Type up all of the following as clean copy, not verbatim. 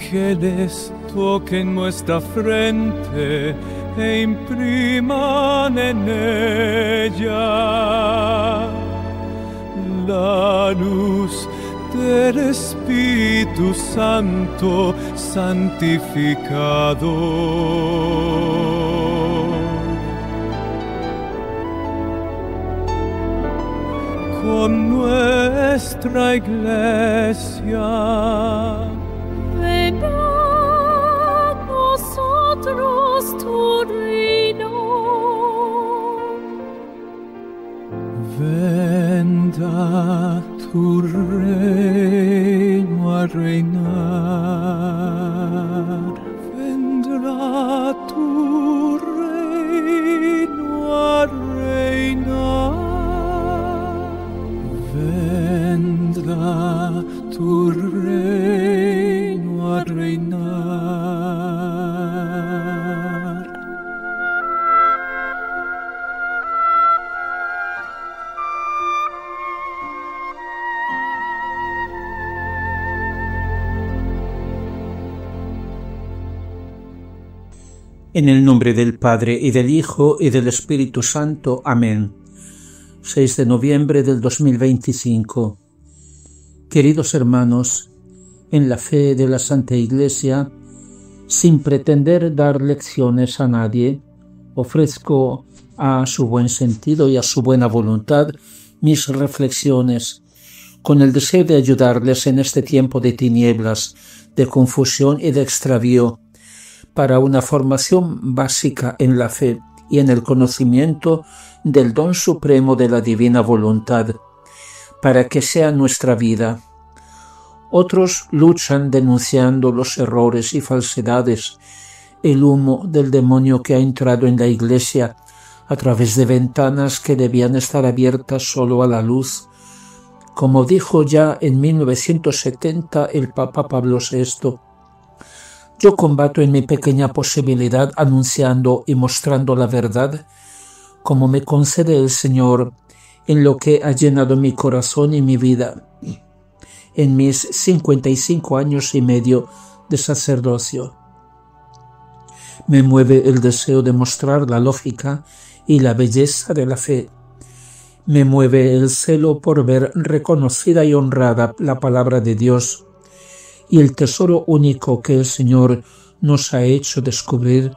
ángeles toquen nuestra frente e impriman en ella la luz del Espíritu Santo santificado. Con nuestra Iglesia. Venga a nosotros tu reino. Venga tu reino a reinar. Vendrá tu reino a reinar. Vendrá tu reino a reinar. En el nombre del Padre, y del Hijo, y del Espíritu Santo. Amén. 6 de noviembre del 2025. Queridos hermanos, en la fe de la Santa Iglesia, sin pretender dar lecciones a nadie, ofrezco a su buen sentido y a su buena voluntad mis reflexiones, con el deseo de ayudarles en este tiempo de tinieblas, de confusión y de extravío, para una formación básica en la fe y en el conocimiento del don supremo de la divina voluntad, para que sea nuestra vida. Otros luchan denunciando los errores y falsedades, el humo del demonio que ha entrado en la Iglesia a través de ventanas que debían estar abiertas solo a la luz. Como dijo ya en 1970 el Papa Pablo VI, yo combato en mi pequeña posibilidad anunciando y mostrando la verdad, como me concede el Señor en lo que ha llenado mi corazón y mi vida, en mis 55 años y medio de sacerdocio. Me mueve el deseo de mostrar la lógica y la belleza de la fe. Me mueve el celo por ver reconocida y honrada la palabra de Dios y el tesoro único que el Señor nos ha hecho descubrir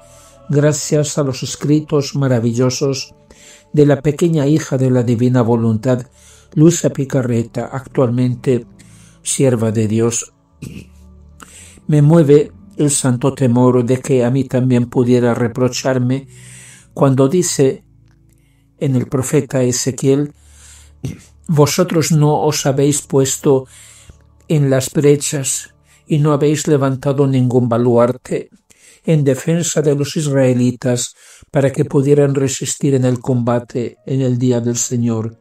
gracias a los escritos maravillosos de la pequeña hija de la divina voluntad, Luisa Picarreta, actualmente sierva de Dios. Me mueve el santo temor de que a mí también pudiera reprocharme cuando dice en el profeta Ezequiel: vosotros no os habéis puesto en las brechas y no habéis levantado ningún baluarte en defensa de los israelitas para que pudieran resistir en el combate en el día del Señor.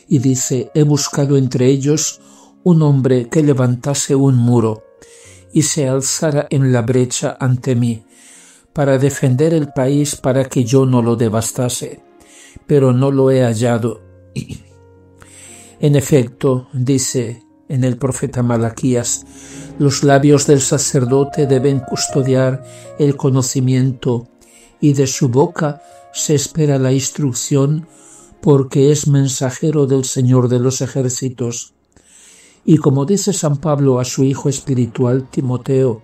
Y dice: he buscado entre ellos un hombre que levantase un muro y se alzara en la brecha ante mí, para defender el país para que yo no lo devastase, pero no lo he hallado. En efecto, dice en el profeta Malaquías, los labios del sacerdote deben custodiar el conocimiento y de su boca se espera la instrucción, porque es mensajero del Señor de los ejércitos. Y como dice San Pablo a su hijo espiritual Timoteo,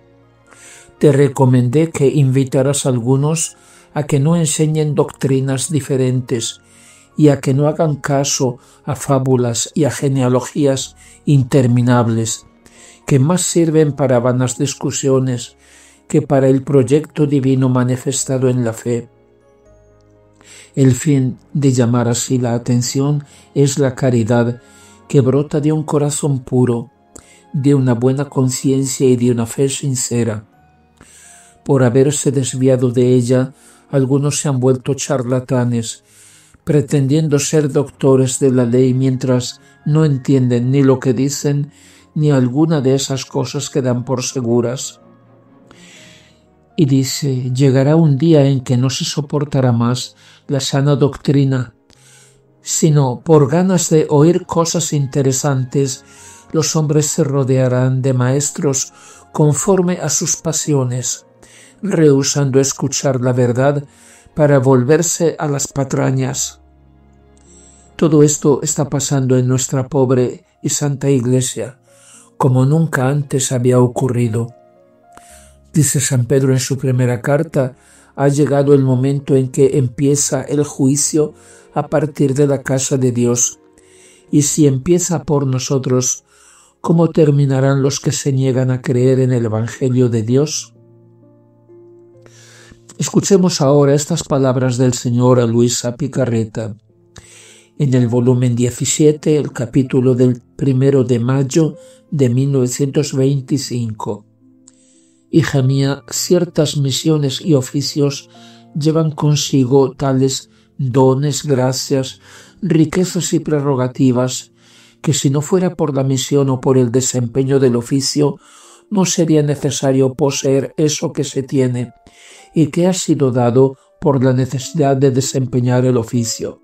te recomendé que invitaras a algunos a que no enseñen doctrinas diferentes y a que no hagan caso a fábulas y a genealogías interminables, que más sirven para vanas discusiones que para el proyecto divino manifestado en la fe. El fin de llamar así la atención es la caridad que brota de un corazón puro, de una buena conciencia y de una fe sincera. Por haberse desviado de ella, algunos se han vuelto charlatanes, pretendiendo ser doctores de la ley mientras no entienden ni lo que dicen ni alguna de esas cosas que dan por seguras. Y dice: llegará un día en que no se soportará más la sana doctrina, sino por ganas de oír cosas interesantes, los hombres se rodearán de maestros conforme a sus pasiones, rehusando escuchar la verdad para volverse a las patrañas. Todo esto está pasando en nuestra pobre y santa Iglesia, como nunca antes había ocurrido. Dice San Pedro en su primera carta: ha llegado el momento en que empieza el juicio a partir de la casa de Dios. Y si empieza por nosotros, ¿cómo terminarán los que se niegan a creer en el Evangelio de Dios? Escuchemos ahora estas palabras del Señor a Luisa Picarreta. En el volumen 17, el capítulo del 1 de mayo de 1925. Hija mía, ciertas misiones y oficios llevan consigo tales dones, gracias, riquezas y prerrogativas que si no fuera por la misión o por el desempeño del oficio, no sería necesario poseer eso que se tiene y que ha sido dado por la necesidad de desempeñar el oficio.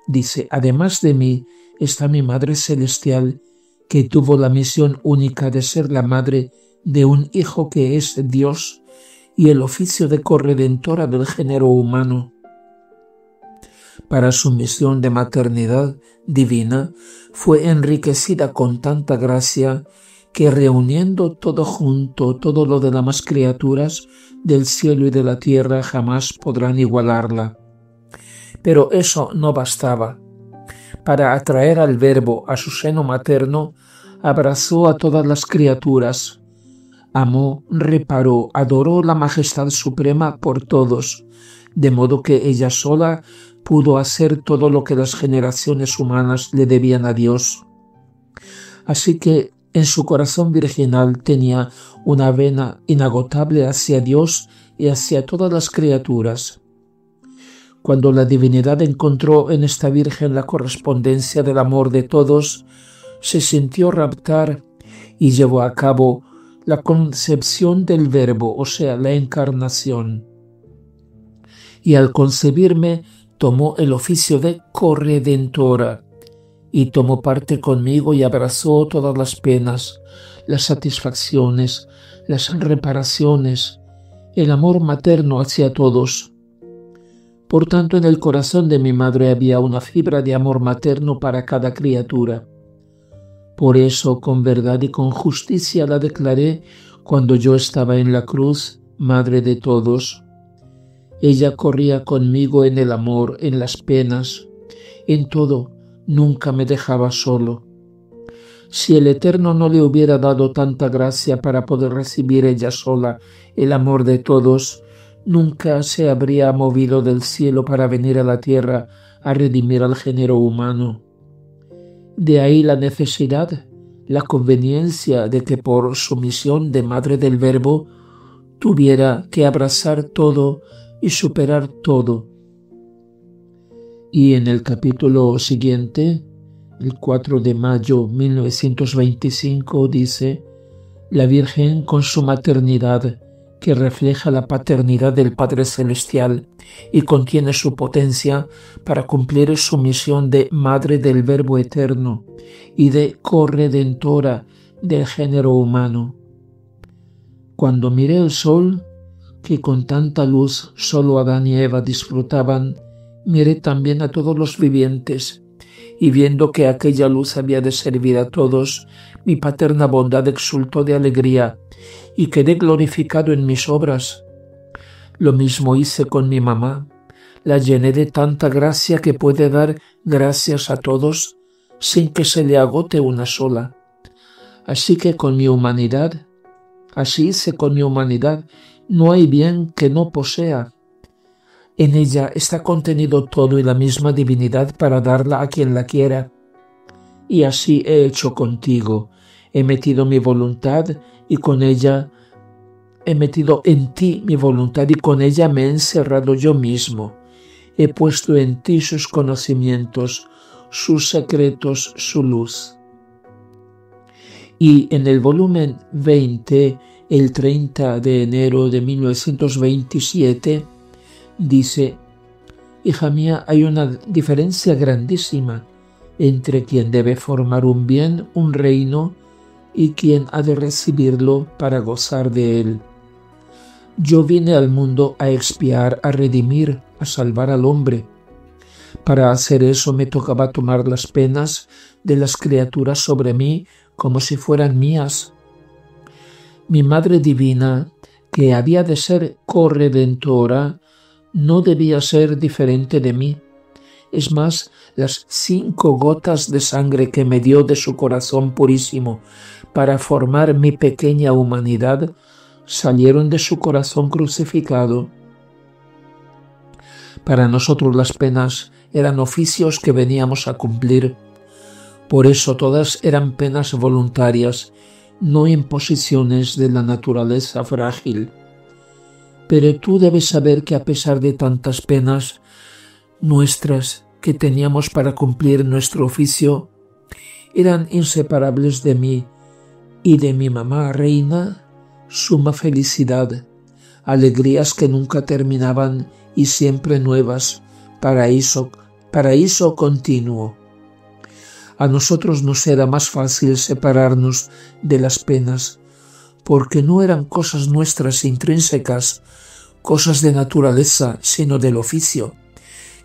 Dice: además de mí está mi Madre Celestial, que tuvo la misión única de ser la madre de un Hijo que es Dios y el oficio de corredentora del género humano. Para su misión de maternidad divina fue enriquecida con tanta gracia que, reuniendo todo junto, todo lo de las demás criaturas del cielo y de la tierra, jamás podrán igualarla. Pero eso no bastaba. Para atraer al Verbo a su seno materno, abrazó a todas las criaturas, amó, reparó, adoró la majestad suprema por todos, de modo que ella sola pudo hacer todo lo que las generaciones humanas le debían a Dios. Así que en su corazón virginal tenía una vena inagotable hacia Dios y hacia todas las criaturas. Cuando la divinidad encontró en esta Virgen la correspondencia del amor de todos, se sintió raptar y llevó a cabo la concepción del Verbo, o sea, la encarnación. Y al concebirme, tomó el oficio de corredentora y tomó parte conmigo y abrazó todas las penas, las satisfacciones, las reparaciones, el amor materno hacia todos. Por tanto, en el corazón de mi madre había una fibra de amor materno para cada criatura. Por eso, con verdad y con justicia la declaré cuando yo estaba en la cruz, Madre de todos. Ella corría conmigo en el amor, en las penas, en todo, nunca me dejaba solo. Si el Eterno no le hubiera dado tanta gracia para poder recibir ella sola el amor de todos, nunca se habría movido del cielo para venir a la tierra a redimir al género humano. De ahí la necesidad, la conveniencia de que por su misión de Madre del Verbo tuviera que abrazar todo y superar todo. Y en el capítulo siguiente, el 4 de mayo de 1925, dice: la Virgen con su maternidad, que refleja la paternidad del Padre Celestial y contiene su potencia para cumplir su misión de Madre del Verbo Eterno y de corredentora del género humano. Cuando miré el sol, que con tanta luz solo Adán y Eva disfrutaban, miré también a todos los vivientes, y viendo que aquella luz había de servir a todos, mi paterna bondad exultó de alegría, y quedé glorificado en mis obras. Lo mismo hice con mi mamá, la llené de tanta gracia que puede dar gracias a todos sin que se le agote una sola. Así hice con mi humanidad, no hay bien que no posea. En ella está contenido todo y la misma divinidad para darla a quien la quiera. Y así he hecho contigo. He metido mi voluntad y con ella he metido en ti mi voluntad y con ella me he encerrado yo mismo. He puesto en ti sus conocimientos, sus secretos, su luz. Y en el volumen 20, el 30 de enero de 1927, dice: hija mía, hay una diferencia grandísima entre quien debe formar un bien, un reino, y quién ha de recibirlo para gozar de él. Yo vine al mundo a expiar, a redimir, a salvar al hombre. Para hacer eso me tocaba tomar las penas de las criaturas sobre mí como si fueran mías. Mi Madre Divina, que había de ser corredentora, no debía ser diferente de mí. Es más, las 5 gotas de sangre que me dio de su corazón purísimo para formar mi pequeña humanidad salieron de su corazón crucificado. Para nosotros las penas eran oficios que veníamos a cumplir. Por eso todas eran penas voluntarias, no imposiciones de la naturaleza frágil. Pero tú debes saber que a pesar de tantas penas nuestras que teníamos para cumplir nuestro oficio, eran inseparables de mí y de mi mamá reina, suma felicidad, alegrías que nunca terminaban y siempre nuevas, paraíso continuo. A nosotros nos era más fácil separarnos de las penas, porque no eran cosas nuestras intrínsecas, cosas de naturaleza, sino del oficio,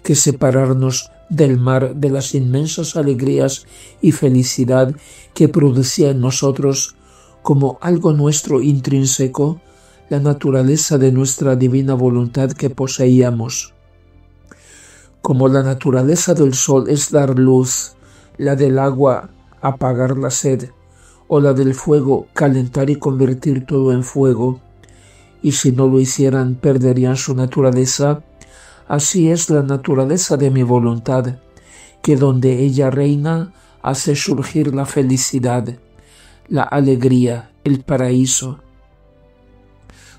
que separarnos del mar de las inmensas alegrías y felicidad que producía en nosotros como algo nuestro intrínseco, la naturaleza de nuestra divina voluntad que poseíamos. Como la naturaleza del sol es dar luz, la del agua apagar la sed, o la del fuego calentar y convertir todo en fuego, y si no lo hicieran perderían su naturaleza, así es la naturaleza de mi voluntad, que donde ella reina hace surgir la felicidad, la alegría, el paraíso.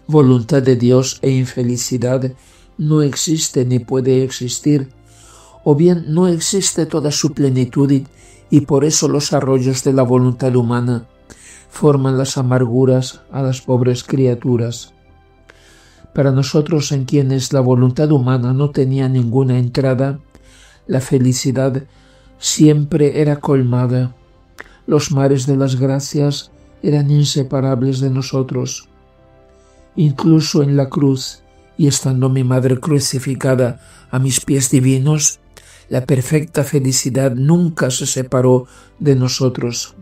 Voluntad de Dios e infelicidad no existe ni puede existir, o bien no existe toda su plenitud y por eso los arroyos de la voluntad humana forman las amarguras a las pobres criaturas. Para nosotros, en quienes la voluntad humana no tenía ninguna entrada, la felicidad siempre era colmada. Los mares de las gracias eran inseparables de nosotros. Incluso en la cruz, y estando mi madre crucificada a mis pies divinos, la perfecta felicidad nunca se separó de nosotros.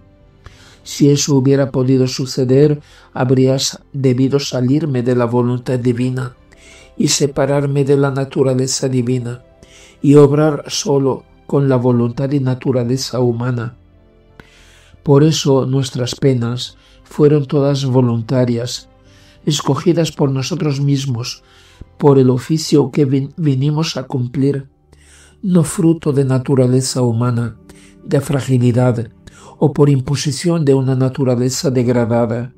Si eso hubiera podido suceder, habría debido salirme de la voluntad divina y separarme de la naturaleza divina y obrar solo con la voluntad y naturaleza humana. Por eso nuestras penas fueron todas voluntarias, escogidas por nosotros mismos, por el oficio que vinimos a cumplir, no fruto de naturaleza humana, de fragilidad, o por imposición de una naturaleza degradada.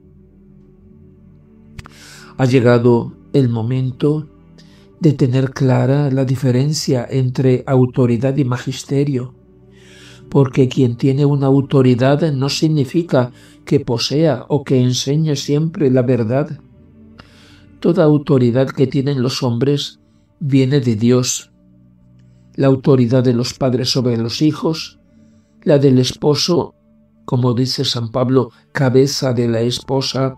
Ha llegado el momento de tener clara la diferencia entre autoridad y magisterio, porque quien tiene una autoridad no significa que posea o que enseñe siempre la verdad. Toda autoridad que tienen los hombres viene de Dios. La autoridad de los padres sobre los hijos, la del esposo, como dice San Pablo, cabeza de la esposa,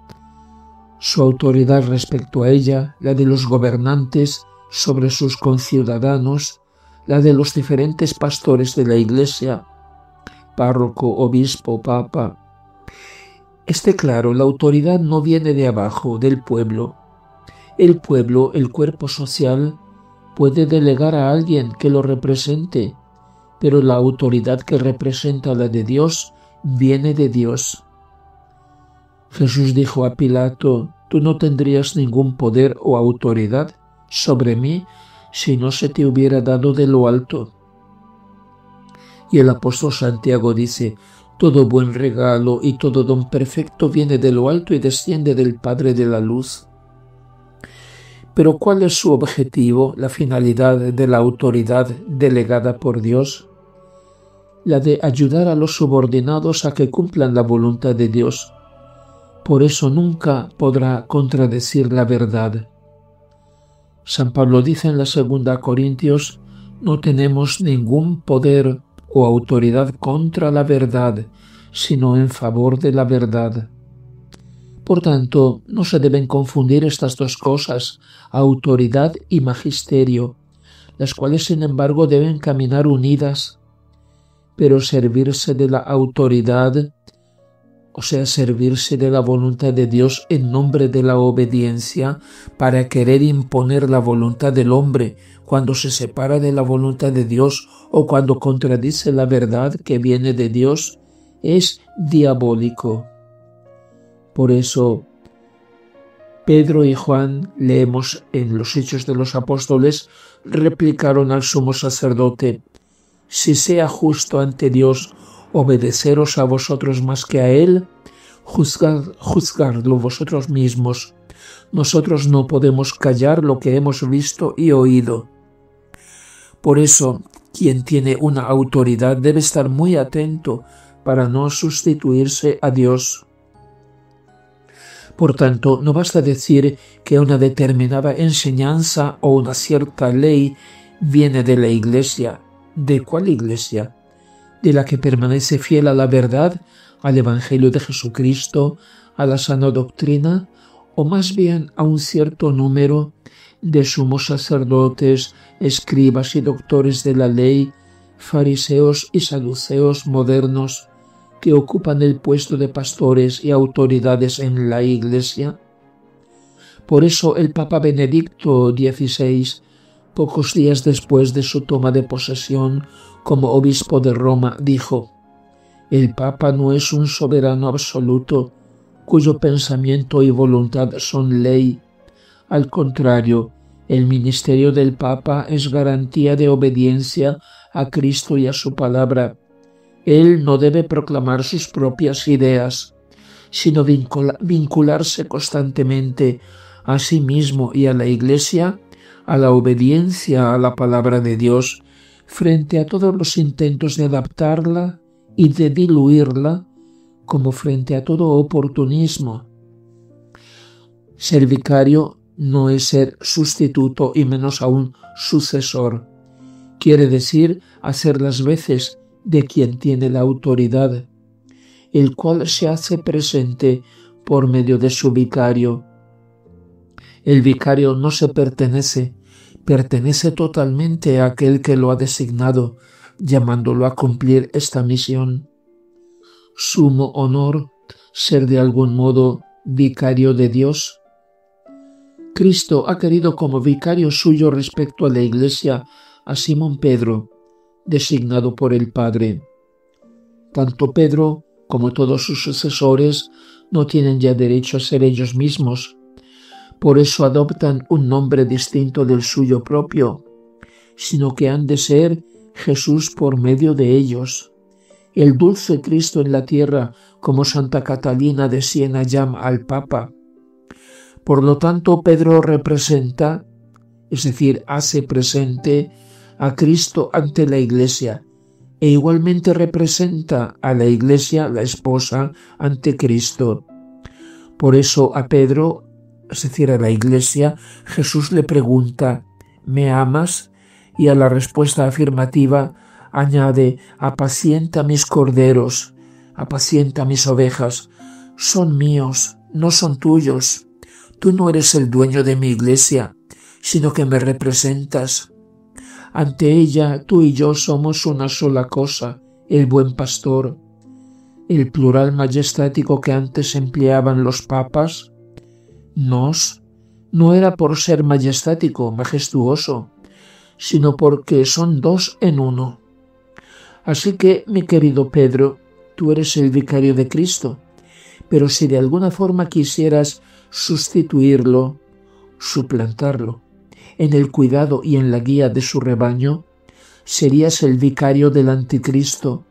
su autoridad respecto a ella, la de los gobernantes sobre sus conciudadanos, la de los diferentes pastores de la Iglesia, párroco, obispo, papa. Esté claro, la autoridad no viene de abajo, del pueblo. El pueblo, el cuerpo social, puede delegar a alguien que lo represente, pero la autoridad que representa la de Dios viene de Dios. Jesús dijo a Pilato: «Tú no tendrías ningún poder o autoridad sobre mí si no se te hubiera dado de lo alto». Y el apóstol Santiago dice: «Todo buen regalo y todo don perfecto viene de lo alto y desciende del Padre de la luz». Pero ¿cuál es su objetivo, la finalidad de la autoridad delegada por Dios? La de ayudar a los subordinados a que cumplan la voluntad de Dios. Por eso nunca podrá contradecir la verdad. San Pablo dice en la 2 Corintios: «No tenemos ningún poder o autoridad contra la verdad, sino en favor de la verdad. Por tanto, no se deben confundir estas dos cosas, autoridad y magisterio, las cuales sin embargo deben caminar unidas, pero servirse de la autoridad, o sea, servirse de la voluntad de Dios en nombre de la obediencia para querer imponer la voluntad del hombre cuando se separa de la voluntad de Dios o cuando contradice la verdad que viene de Dios, es diabólico. Por eso, Pedro y Juan, leemos en los Hechos de los Apóstoles, replicaron al sumo sacerdote: si sea justo ante Dios obedeceros a vosotros más que a Él, juzgadlo vosotros mismos. Nosotros no podemos callar lo que hemos visto y oído. Por eso, quien tiene una autoridad debe estar muy atento para no sustituirse a Dios. Por tanto, no basta decir que una determinada enseñanza o una cierta ley viene de la Iglesia. ¿De cuál Iglesia? De la que permanece fiel a la verdad, al Evangelio de Jesucristo, a la sana doctrina, o más bien a un cierto número de sumos sacerdotes, escribas y doctores de la ley, fariseos y saduceos modernos, que ocupan el puesto de pastores y autoridades en la Iglesia. Por eso el Papa Benedicto XVI, pocos días después de su toma de posesión como obispo de Roma, dijo: el Papa no es un soberano absoluto cuyo pensamiento y voluntad son ley. Al contrario, el ministerio del Papa es garantía de obediencia a Cristo y a su palabra. Él no debe proclamar sus propias ideas, sino vincularse constantemente a sí mismo y a la Iglesia, a la obediencia a la palabra de Dios, frente a todos los intentos de adaptarla y de diluirla, como frente a todo oportunismo. Ser vicario no es ser sustituto y menos aún sucesor. Quiere decir hacer las veces de quien tiene la autoridad, el cual se hace presente por medio de su vicario. El vicario no se pertenece totalmente a aquel que lo ha designado, llamándolo a cumplir esta misión. Sumo honor ser de algún modo vicario de Dios. Cristo ha querido como vicario suyo respecto a la Iglesia a Simón Pedro, designado por el Padre. Tanto Pedro como todos sus sucesores no tienen ya derecho a ser ellos mismos. Por eso adoptan un nombre distinto del suyo propio, sino que han de ser Jesús por medio de ellos. El dulce Cristo en la tierra, como Santa Catalina de Siena llama al Papa. Por lo tanto, Pedro representa, es decir, hace presente a Cristo ante la Iglesia, e igualmente representa a la Iglesia, la esposa, ante Cristo. Por eso a Pedro, es decir, a la Iglesia, Jesús le pregunta: ¿me amas? Y a la respuesta afirmativa añade: apacienta mis corderos, apacienta mis ovejas, son míos, no son tuyos. Tú no eres el dueño de mi Iglesia, sino que me representas. Ante ella, tú y yo somos una sola cosa, el buen pastor. El plural majestático que antes empleaban los papas, nos, no era por ser majestático, majestuoso, sino porque son dos en uno. Así que, mi querido Pedro, tú eres el vicario de Cristo, pero si de alguna forma quisieras sustituirlo, suplantarlo, en el cuidado y en la guía de su rebaño, serías el vicario del anticristo,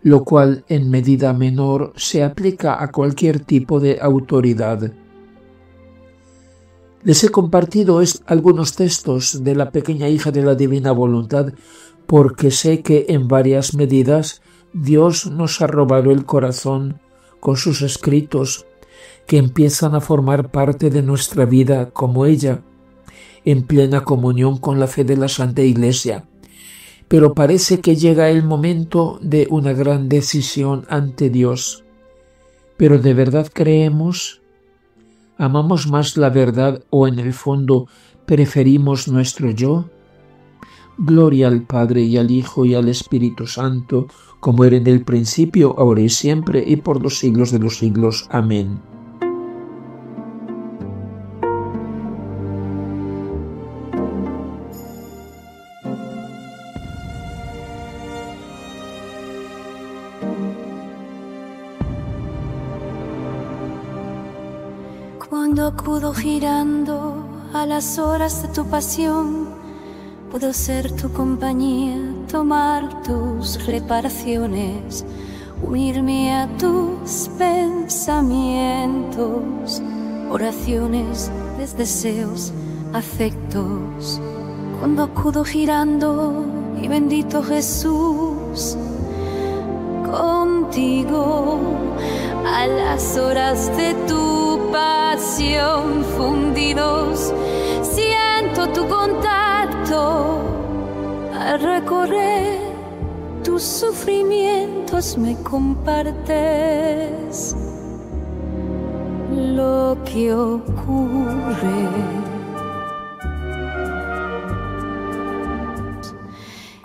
lo cual en medida menor se aplica a cualquier tipo de autoridad. Les he compartido algunos textos de la pequeña hija de la divina voluntad porque sé que en varias medidas Dios nos ha robado el corazón con sus escritos que empiezan a formar parte de nuestra vida como ella, en plena comunión con la fe de la Santa Iglesia. pero parece que llega el momento de una gran decisión ante Dios. ¿Pero de verdad creemos? ¿Amamos más la verdad o en el fondo preferimos nuestro yo? Gloria al Padre y al Hijo y al Espíritu Santo, como era en el principio, ahora y siempre, y por los siglos de los siglos. Amén. Cuando acudo girando a las horas de tu pasión, puedo ser tu compañía, tomar tus reparaciones, unirme a tus pensamientos, oraciones, deseos, afectos. Cuando acudo girando, mi bendito Jesús, contigo a las horas de tu pasión fundidos, siento tu contacto al recorrer tus sufrimientos, me compartes lo que ocurre.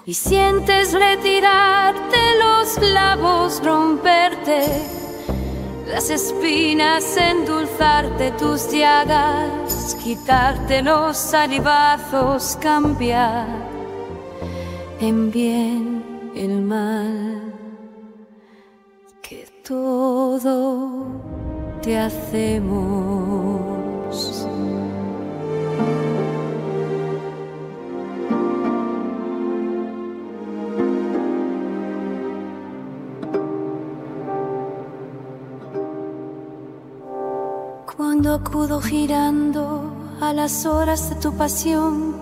Y sientes retirarte los clavos, romperte las espinas, endulzarte tus llagas, quitarte los salivazos, cambiar en bien el mal, que todo te hacemos. Cuando acudo girando a las horas de tu pasión,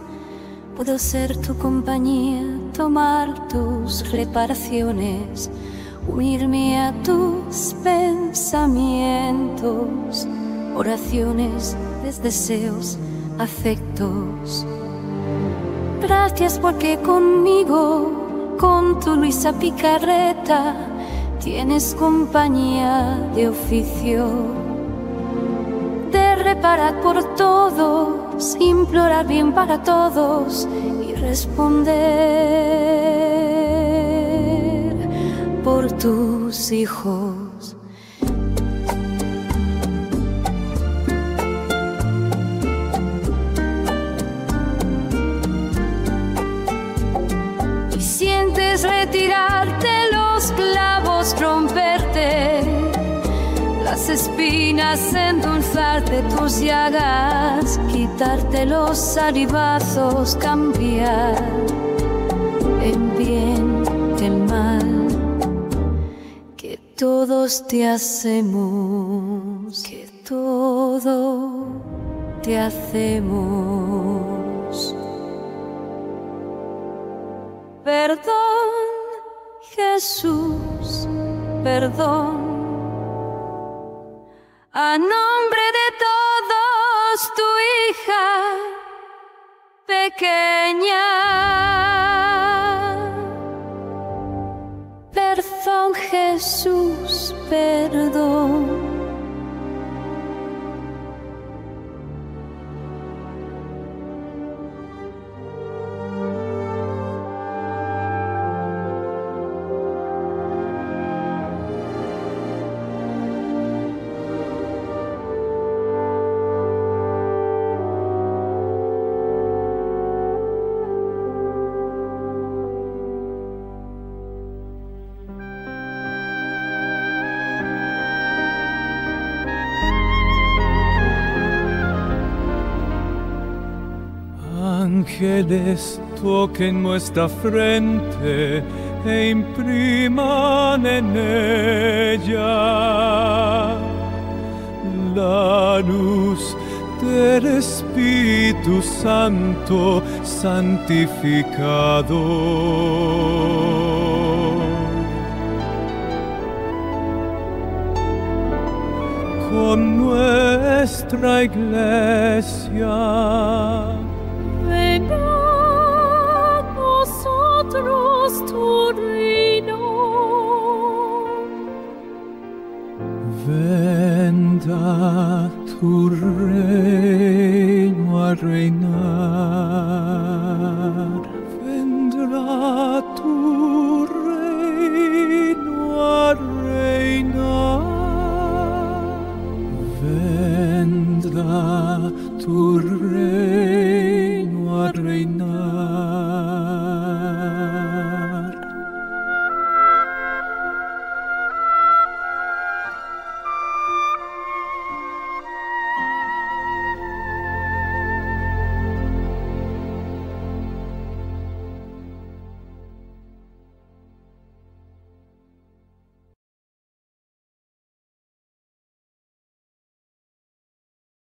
puedo ser tu compañía, tomar tus reparaciones, unirme a tus pensamientos, oraciones, deseos, afectos. Gracias porque conmigo, con tu Luisa Picarreta, tienes compañía de oficio. Reparar por todos, implorar bien para todos y responder por tus hijos. Y sientes retirarte los clavos, romperte las espinas, endulzarte tus llagas, quitarte los salivazos, cambiar en bien el mal, que todos te hacemos, que todo te hacemos. Perdón, Jesús, perdón. A nombre de todos, tu hija pequeña. Perdón, Jesús, perdón. Ángeles toquen nuestra frente e impriman en ella la luz del Espíritu Santo santificado. Con nuestra Iglesia. Ven a nosotros. a reinar. Vendrá tu reino a reinar. Vendrá tu reino a reinar.